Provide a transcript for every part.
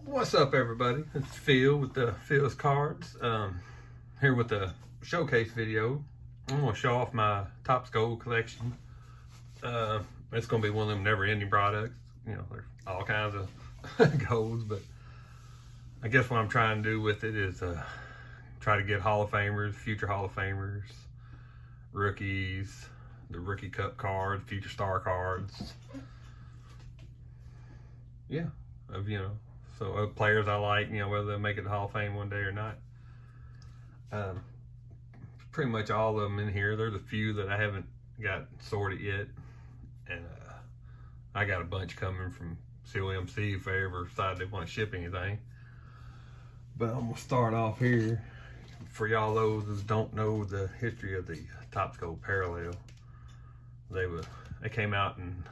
What's up, everybody? It's Phil with the Phil's Cards. Here with the showcase video. I'm gonna show off my Topps Gold collection. It's gonna be one of them never-ending products. You know, there's all kinds of golds, but I guess what I'm trying to do with it is try to get Hall of Famers, future Hall of Famers, rookies, the Rookie Cup cards, future star cards. Yeah, so players I like, whether they make it to Hall of Fame one day or not. Pretty much all of them in here. There's a few that I haven't got sorted yet, and I got a bunch coming from COMC if they ever decide they want to ship anything. But I'm gonna start off here. For y'all those that don't know the history of the Topps Gold Parallel, they came out in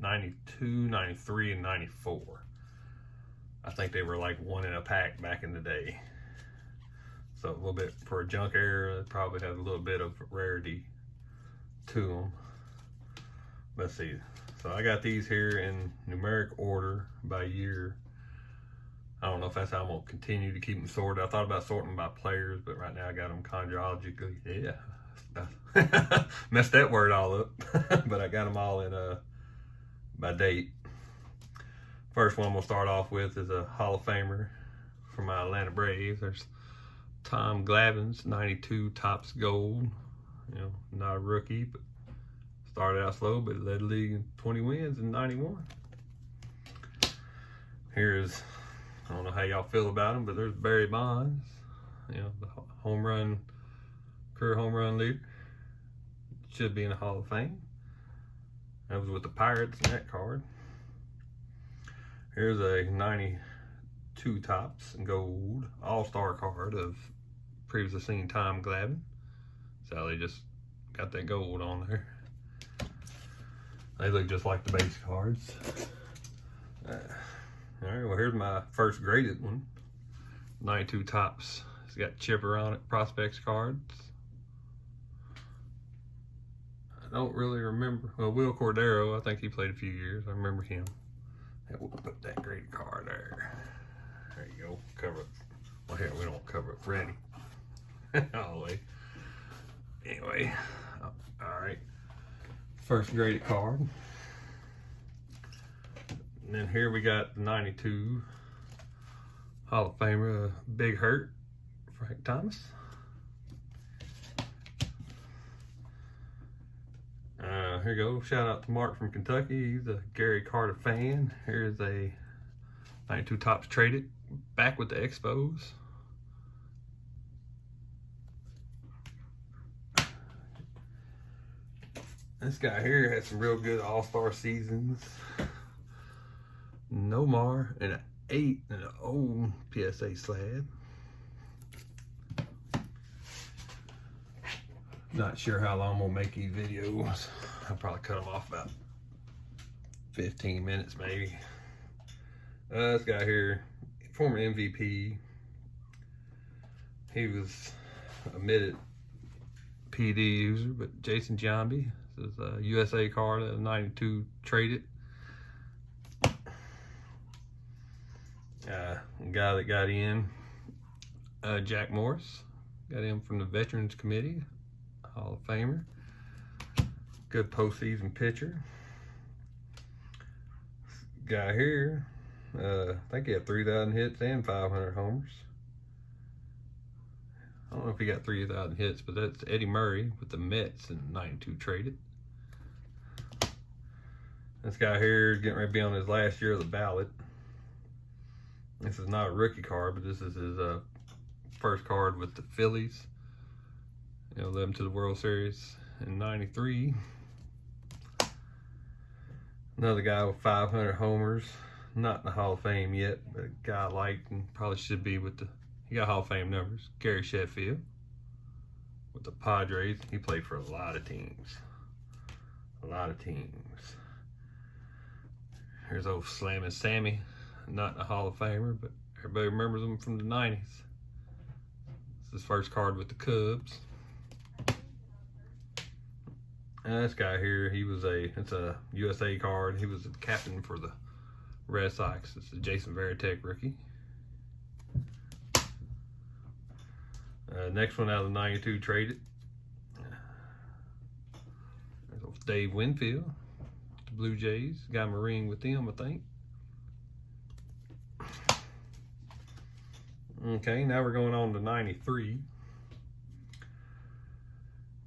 92, 93, and 94. I think they were like one in a pack back in the day. So a little bit for a junk era, it probably has a little bit of rarity to them. Let's see. So I got these here in numeric order by year. I don't know if that's how I'm gonna continue to keep them sorted. I thought about sorting them by players, but right now I got them chronologically. Yeah, messed that word all up. But I got them all in by date. First one I'm gonna start off with is a Hall of Famer for my Atlanta Braves. There's Tom Glavine, 92 Topps Gold. Not a rookie, but started out slow, but led the league in 20 wins in 91. Here's, I don't know how y'all feel about him, but there's Barry Bonds, the career home run leader. Should be in the Hall of Fame. That was with the Pirates in that card. Here's a 92 Topps Gold All-Star card of previously seen Tom Glavine. So they just got that gold on there. They look just like the base cards. All right, well, here's my first graded one. 92 Topps. It's got Chipper on it, prospects cards. I don't really remember. Well, Will Cordero, I think he played a few years. I remember him. And we'll put that graded card there. There you go. Cover it. Well, here, we don't cover it ready. All the way. Anyway, all right. First graded card. And then here we got the 92 Hall of Famer, Big Hurt, Frank Thomas. Here you go. Shout out to Mark from Kentucky. He's a Gary Carter fan. Here's a 92 Topps traded, back with the Expos. This guy here had some real good all-star seasons. Nomar and an 8 and an old PSA slab. Not sure how long I'm gonna make these videos. I'll probably cut them off about 15 minutes maybe. This guy here, former MVP. He was a admitted PD user, but Jason Giambi. This is a USA card of 92 traded. Guy that got in, Jack Morris. Got him from the Veterans Committee, Hall of Famer. Good postseason pitcher. Guy here, I think he had 3,000 hits and 500 homers. I don't know if he got 3,000 hits, but that's Eddie Murray with the Mets in 92 traded. This guy here is getting ready to be on his last year of the ballot. This is not a rookie card, but this is his first card with the Phillies. Led them to the World Series in 93. Another guy with 500 homers. Not in the Hall of Fame yet, but a guy I liked and probably should be with the, he got Hall of Fame numbers. Gary Sheffield with the Padres. He played for a lot of teams. A lot of teams. Here's old Slammin' Sammy. Not a Hall of Famer, but everybody remembers him from the 90s. It's his first card with the Cubs. And this guy here, it's a USA card. He was the captain for the Red Sox. It's a Jason Varitek rookie. Next one out of the 92 traded. There's Dave Winfield, the Blue Jays. Got a ring with them, I think. Okay, now we're going on to 93.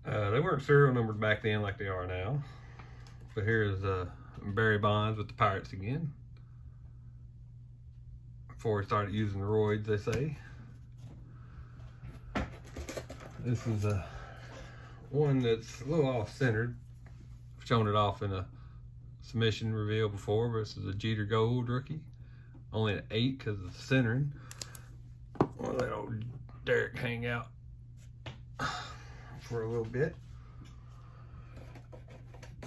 They weren't serial numbered back then like they are now. But here's Barry Bonds with the Pirates again. Before he started using the roids, they say. This is one that's a little off-centered. I've shown it off in a submission reveal before, but this is a Jeter Gold rookie. Only an 8 because of the centering. We'll let old Derek hang out for a little bit.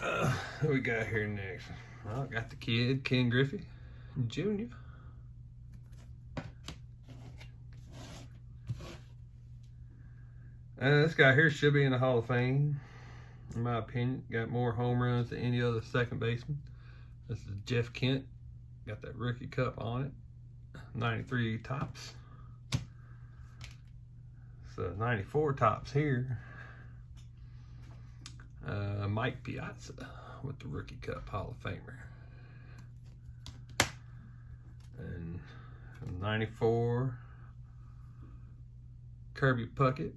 What we got here next? Well, got the kid, Ken Griffey Jr. This guy here should be in the Hall of Fame, in my opinion. Got more home runs than any other second baseman. This is Jeff Kent. Got that rookie cup on it. 93 tops. So 94 tops here. Mike Piazza with the rookie cup, Hall of Famer. And 94, Kirby Puckett.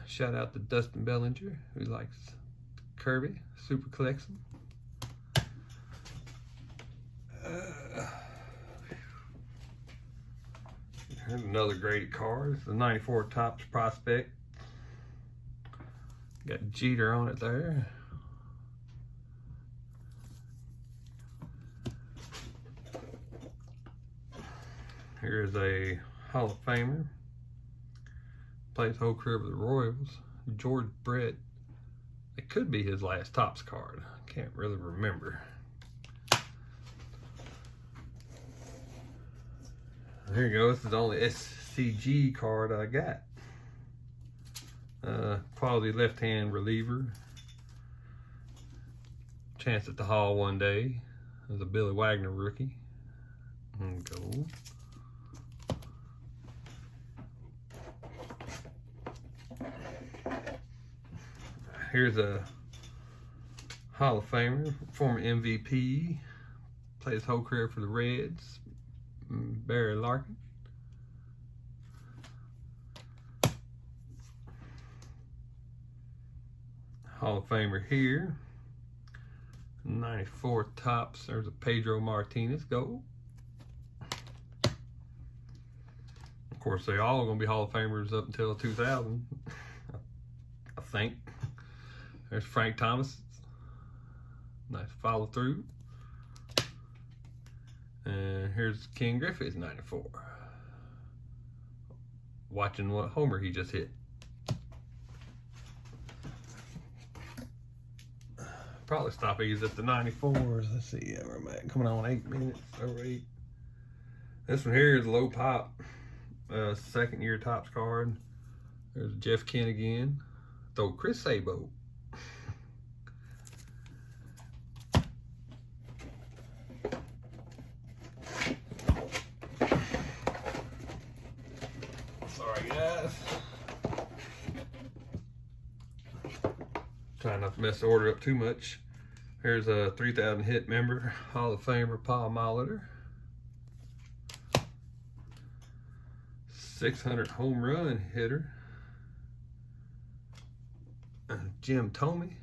Shout out to Dustin Bellinger, who likes Kirby Super Collection. Here's another graded card. It's the 94 Topps Prospect. Got Jeter on it there. Here's a Hall of Famer. Plays whole career with the Royals. George Brett. It could be his last Topps card. I can't really remember. There you go. This is the only SCG card I got. Quality left-hand reliever. Chance at the Hall one day. There's a Billy Wagner rookie. And gold. Here's a Hall of Famer, former MVP. Plays whole career for the Reds. Barry Larkin. Hall of Famer here. 94 Topps. There's a Pedro Martinez gold. Of course, they all are going to be Hall of Famers up until 2000, I think. There's Frank Thomas. Nice follow through. And here's Ken Griffey's 94. Watching what homer he just hit. Probably stop these at the 94s. Let's see, yeah, where am I? Coming on 8 minutes, over 8. This one here is a low pop, second year Topps card. There's Jeff Kent again. Throw Chris Sabo. Sorry guys. Trying not to mess the order up too much. Here's a 3,000 hit member, Hall of Famer Paul Molitor. 600 home run hitter, Jim Thome.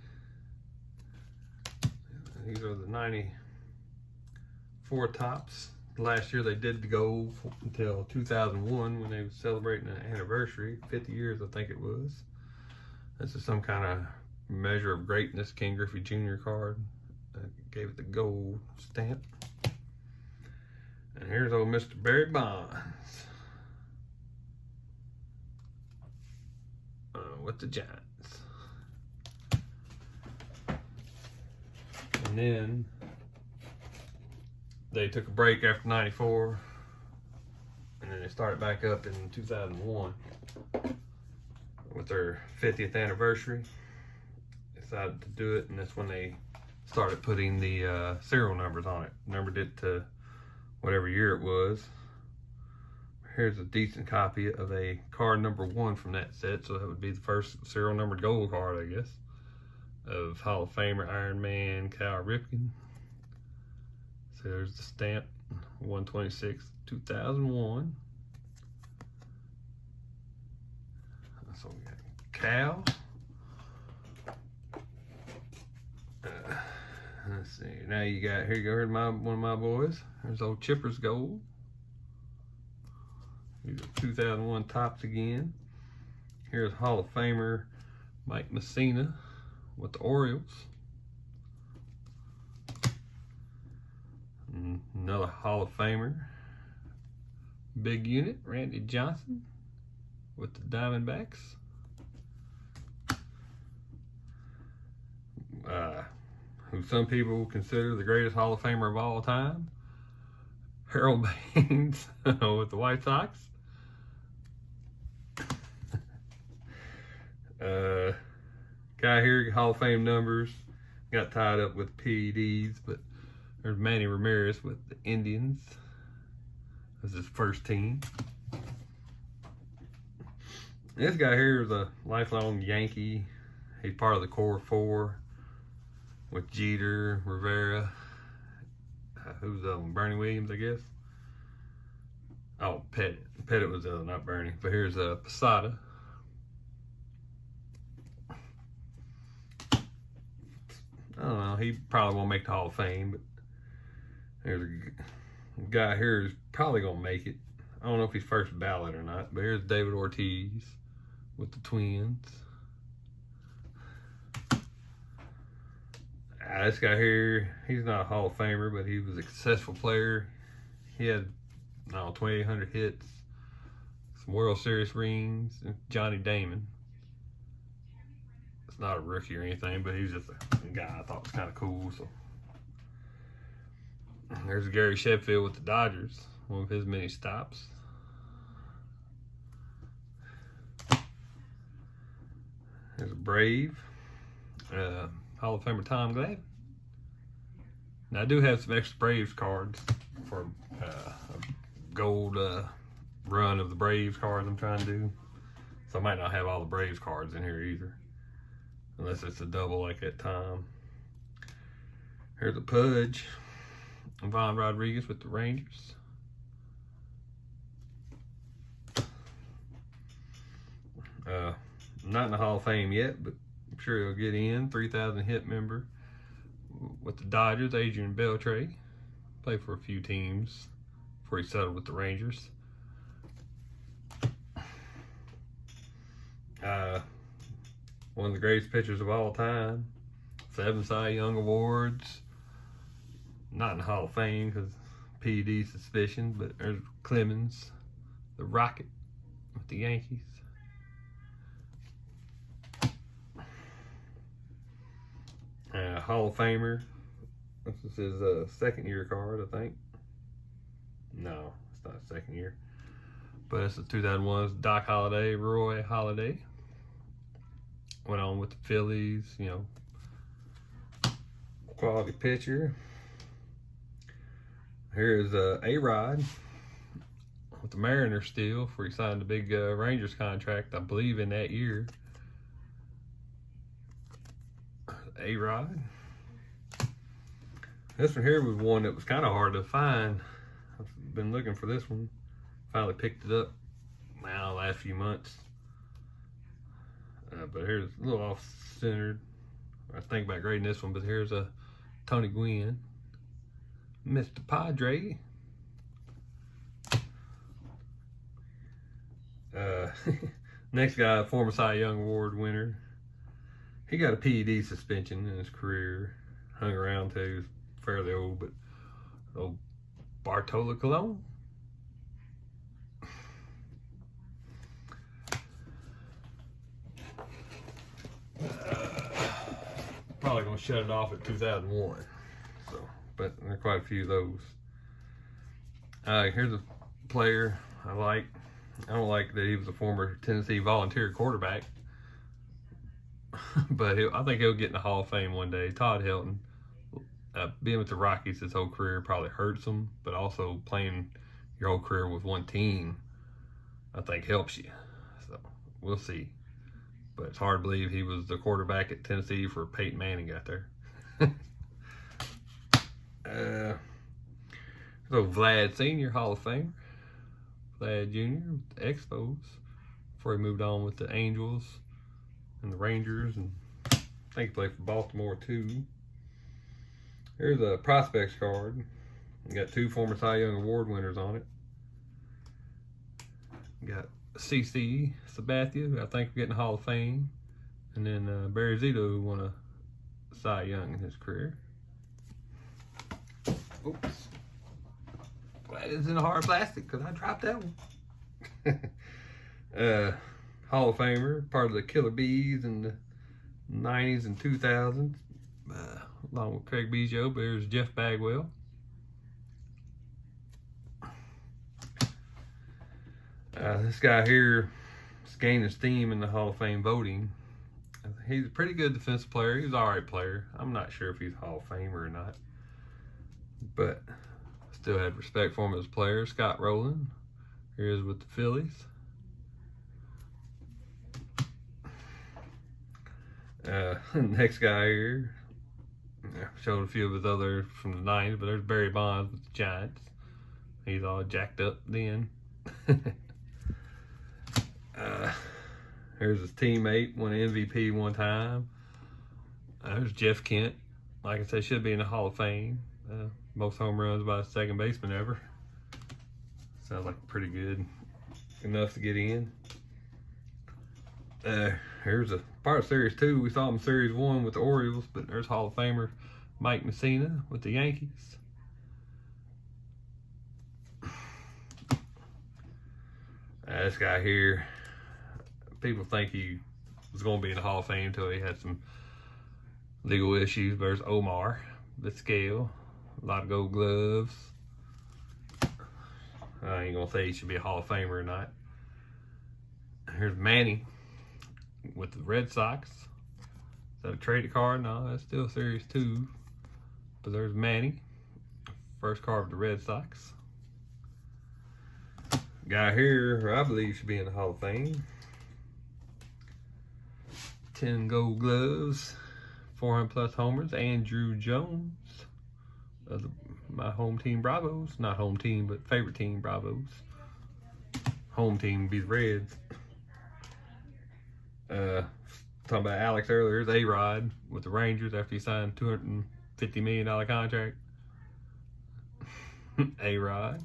These are the 94 Topps. Last year they did the gold until 2001 when they were celebrating an anniversary, 50 years I think it was. This is some kind of measure of greatness, Ken Griffey Jr. card. Gave it the gold stamp. And here's old Mr. Barry Bonds. With the Giants. And then they took a break after 94. And then they started back up in 2001 with their 50th anniversary. Decided to do it, and that's when they started putting the serial numbers on it. Numbered it to whatever year it was. Here's a decent copy of a card number 1 from that set, so that would be the first serial numbered gold card, I guess, of Hall of Famer Iron Man Cal Ripken. So there's the stamp, 126, 2001. So we got Cal. Let's see. Now you got, here you go, here's one of my boys. There's old Chipper's Gold. These are 2001 Topps again. Here's Hall of Famer Mike Mussina with the Orioles. Another Hall of Famer, Big Unit, Randy Johnson with the Diamondbacks. Who some people consider the greatest Hall of Famer of all time, Harold Baines with the White Sox. Guy here, Hall of Fame numbers, got tied up with PEDs, but there's Manny Ramirez with the Indians. This is his first team. This guy here is a lifelong Yankee. He's part of the core 4 with Jeter, Rivera, who's the other one? Bernie Williams, I guess. Oh, Pettit. Pettit was the other, not Bernie. But here's Posada. I don't know. He probably won't make the Hall of Fame, but there's a guy here who's probably gonna make it. I don't know if he's first ballot or not, but here's David Ortiz with the Twins. This guy here, he's not a Hall of Famer, but he was a successful player. He had, 2,800 hits, some World Series rings. Johnny Damon. It's not a rookie or anything, but he's just a guy I thought was kind of cool. So there's Gary Sheffield with the Dodgers, one of his many stops. There's a Brave, Hall of Famer Tom Glavine. Now I do have some extra Braves cards for a gold run of the Braves cards I'm trying to do. So I might not have all the Braves cards in here either, unless it's a double like that time. Here's a Pudge, Von Rodriguez with the Rangers. Not in the Hall of Fame yet, but I'm sure he'll get in. 3,000 hit member with the Dodgers, Adrian Beltre. Played for a few teams before he settled with the Rangers. One of the greatest pitchers of all time. 7 Cy Young Awards. Not in the Hall of Fame because PED suspicion, but there's Clemens, the Rocket with the Yankees. Hall of Famer. This is his second year card, I think. No, it's not second year. But it's the 2001 Doc Holliday, Roy Halladay. Went on with the Phillies, quality pitcher. Here's A-Rod with the Mariners still, before he signed the big Rangers contract, I believe, in that year. A-Rod. This one here was one that was kind of hard to find. I've been looking for this one. Finally picked it up now the last few months. But here's a little off-centered. I think about grading this one, but here's a Tony Gwynn, Mr. Padre. Next guy, former Cy Young Award winner. He got a PED suspension in his career. Hung around till he was fairly old, but old Bartolo Colon. Probably gonna shut it off at 2001. So, but there are quite a few of those. Here's a player I like. I don't like that he was a former Tennessee Volunteer quarterback, but I think he'll get in the Hall of Fame one day. Todd Helton. Being with the Rockies his whole career probably hurts him, but also playing your whole career with one team I think helps you. So we'll see. But it's hard to believe he was the quarterback at Tennessee for Peyton Manning got there. So Vlad Sr., Hall of Famer. Vlad Jr. with the Expos before he moved on with the Angels and the Rangers, and I think he played for Baltimore too. Here's a prospects card. We got 2 former Cy Young Award winners on it. We got CC Sabathia, who I think we're getting Hall of Fame, and then Barry Zito, who won a Cy Young in his career. Oops. Glad it's in a hard plastic because I dropped that one. Hall of Famer, part of the Killer Bees in the 90s and 2000s, along with Craig Biggio. But there's Jeff Bagwell. This guy here is gaining steam in the Hall of Fame voting. He's a pretty good defensive player. He's an alright player. I'm not sure if he's Hall of Famer or not, but still had respect for him as a player. Scott Rowland. Here he is with the Phillies. Next guy here, showed a few of his others from the 90s, but there's Barry Bonds with the Giants. He's all jacked up then. Here's his teammate, won an MVP one time. There's Jeff Kent. Like I said, should be in the Hall of Fame. Most home runs by a second baseman ever. Sounds like pretty good. Enough to get in. Here's a part of Series 2. We saw him in Series 1 with the Orioles, but there's Hall of Famer Mike Messina with the Yankees. This guy here, people think he was going to be in the Hall of Fame until he had some legal issues. There's Omar Vizquel, a lot of gold gloves. I ain't going to say he should be a Hall of Famer or not. Here's Manny with the Red Sox. Is that a traded card? No, that's still Series 2. But there's Manny, first card of the Red Sox. Guy here, who I believe should be in the Hall of Fame. 10 gold gloves, 400 plus homers. Andruw Jones of my home team Bravos. Not home team, but favorite team Bravos. Home team would be the Reds. Talking about Alex earlier, there's A-Rod with the Rangers after he signed a $250 million contract. A-Rod.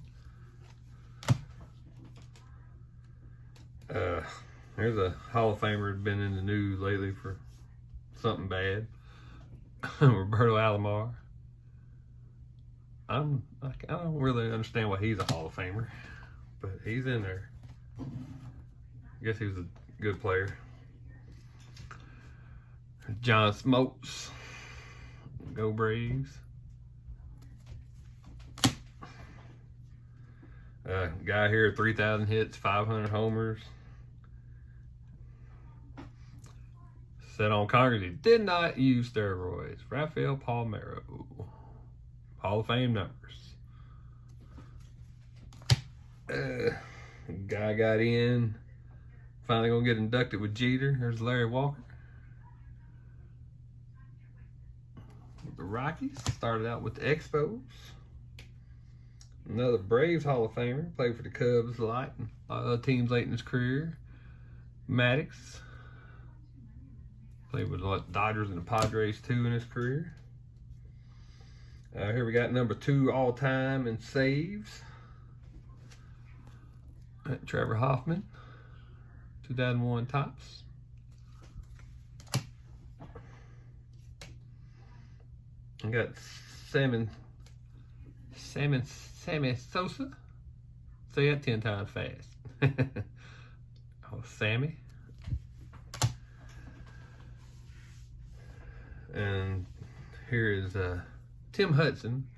There's a Hall of Famer who's been in the news lately for something bad. Roberto Alomar. I don't really understand why he's a Hall of Famer, but he's in there. I guess he was a good player. John Smoltz. Go Braves. Guy here, 3,000 hits, 500 homers. Said on Congress he did not use steroids. Rafael Palmeiro. Hall of Fame numbers. Guy got in. Finally gonna get inducted with Jeter. There's Larry Walker. The Rockies started out with the Expos. Another Braves Hall of Famer. Played for the Cubs a lot. Teams late in his career. Maddox. Played with the Dodgers and the Padres too in his career. Here we got number 2 all time in saves. Trevor Hoffman. 2001 Topps. I got Sammy Sosa. Say that 10 times fast. Oh, Sammy. And here is Tim Hudson.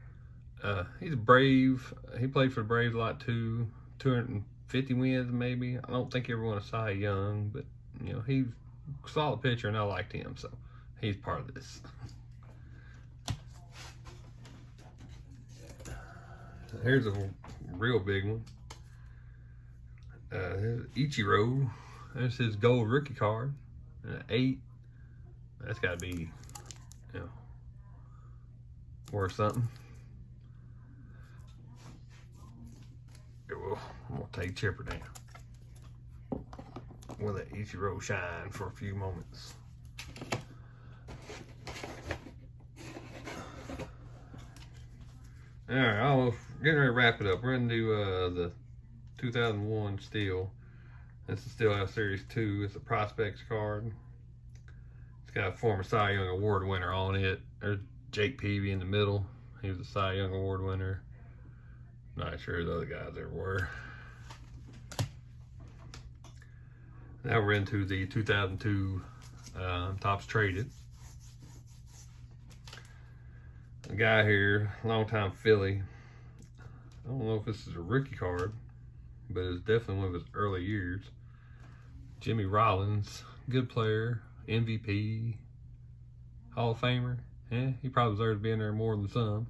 He's a Brave. He played for the Braves a lot too. 250 wins maybe. I don't think he ever won a Cy Young, but you know, he's a solid pitcher and I liked him, so he's part of this. Here's a real big one. Ichiro. That's his gold rookie card. 8. That's got to be, you know, worth something. I'm gonna take Chipper down. We'll let Ichiro shine for a few moments. All right, almost getting ready to wrap it up. We're gonna do the 2001 Steel. This is Steelhouse Series 2. It's a Prospects card. It's got a former Cy Young Award winner on it. There's Jake Peavy in the middle. He was a Cy Young Award winner. Not sure the other guys ever were. Now we're into the 2002 Topps Traded. The guy here, longtime Philly. I don't know if this is a rookie card, but it's definitely one of his early years. Jimmy Rollins, good player, MVP, Hall of Famer. Yeah, he probably deserves to be in there more than some.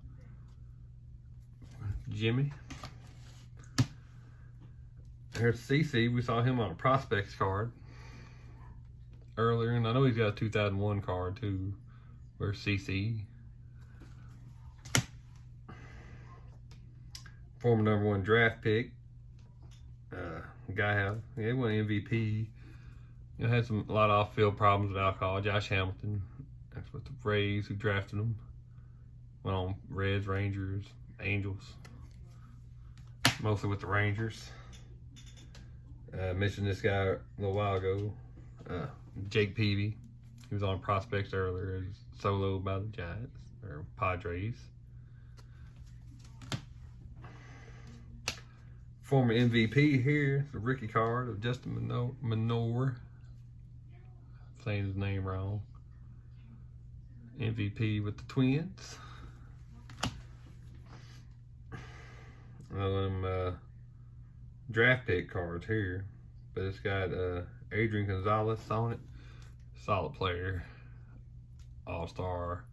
Jimmy. Here's CC. We saw him on a Prospects card earlier, and I know he's got a 2001 card too. Where's CC? Former #1 draft pick. Guy he won MVP. You know, had a lot of off-field problems with alcohol. Josh Hamilton. That's with the Rays who drafted him. Went on Reds, Rangers, Angels. Mostly with the Rangers. Mentioned this guy a little while ago. Jake Peavy. He was on Prospects earlier. He was soloed by the Giants or Padres. Former MVP here. The rookie card of Justin Minor. Saying his name wrong. MVP with the Twins. One of them draft pick cards here, but it's got Adrian Gonzalez on it. Solid player, all-star.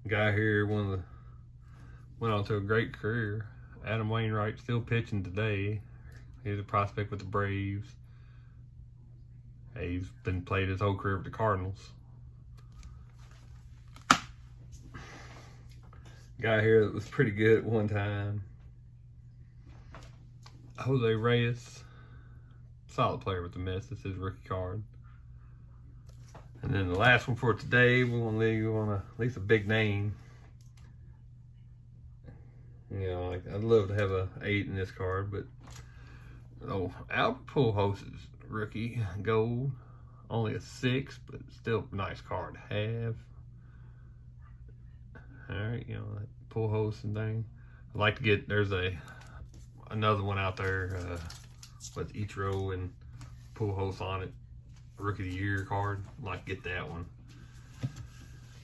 Guy here went on to a great career. Adam Wainwright still pitching today. He's a prospect with the Braves. He's been played his whole career with the Cardinals. Guy here that was pretty good at one time. Jose Reyes. Solid player with the Mets. This is his rookie card. And then the last one for today, we want to leave you on at least a big name. You know, like I'd love to have a 8 in this card, but Albert Pujols is rookie gold. Only a 6, but still a nice card to have. Alright, you know, that Pujols and thing. I'd like to get, there's another one out there with Ichiro and Pujols on it. Rookie of the Year card. I'd like to get that one.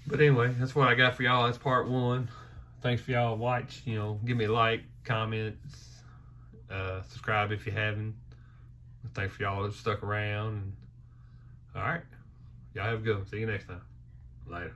But anyway, that's what I got for y'all. That's part 1. Thanks for y'all watch. You know, give me a like, comments, subscribe if you haven't. Thanks for y'all that stuck around. Alright. Y'all have a good one. See you next time. Later.